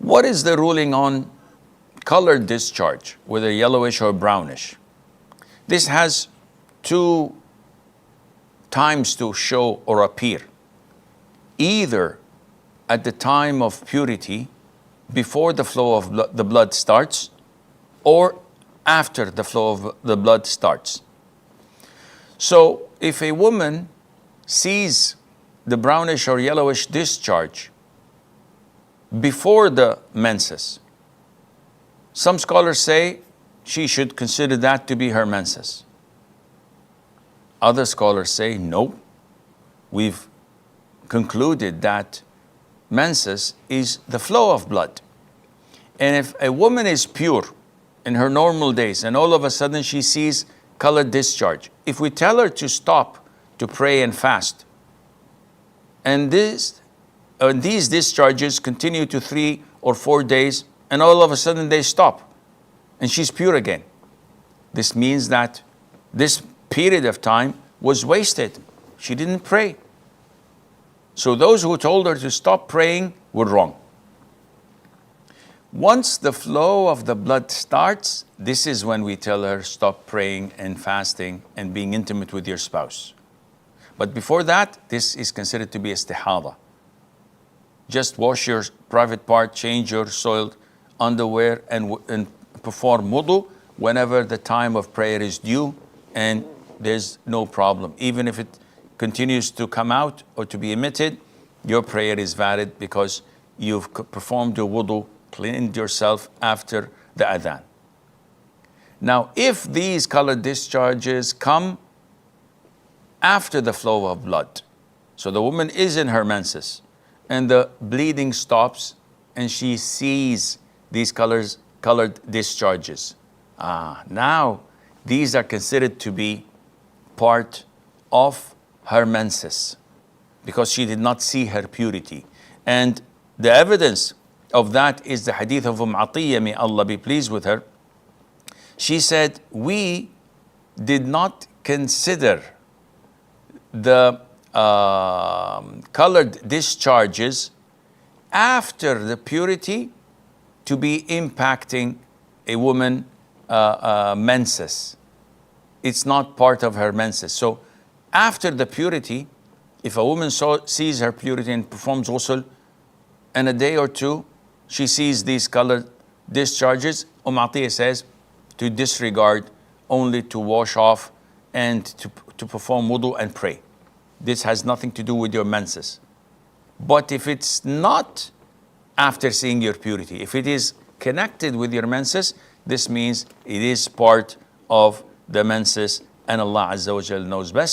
What is the ruling on colored discharge, whether yellowish or brownish? This has two times to show or appear. Either at the time of purity, before the flow of the blood starts, or after the flow of the blood starts. So if a woman sees the brownish or yellowish discharge before the menses, some scholars say she should consider that to be her menses. Other scholars say, no, we've concluded that menses is the flow of blood. And if a woman is pure in her normal days and all of a sudden she sees colored discharge, if we tell her to stop to pray and fast, and these discharges continue to 3 or 4 days, and all of a sudden they stop, and she's pure again, this means that this period of time was wasted. She didn't pray. So those who told her to stop praying were wrong. Once the flow of the blood starts, this is when we tell her stop praying and fasting and being intimate with your spouse. But before that, this is considered to be istihada. Just wash your private part, change your soiled underwear, and perform wudu whenever the time of prayer is due, and there's no problem. Even if it continues to come out or to be emitted, your prayer is valid because you've performed your wudu, cleaned yourself after the adhan. Now, if these colored discharges come after the flow of blood, so the woman is in her menses and the bleeding stops and she sees these colored discharges, now these are considered to be part of her menses because she did not see her purity. And the evidence of that is the hadith of Atiyya, may Allah be pleased with her. She said, we did not consider the colored discharges after the purity to be impacting a woman menses. It's not part of her menses. So after the purity, if a woman sees her purity and performs ghusl, in a day or two, she sees these colored discharges, Atiyya says to disregard, only to wash off and to perform wudu and pray. This has nothing to do with your menses. But if it's not after seeing your purity, if it is connected with your menses, this means it is part of the menses, and Allah Azza wa Jal knows best.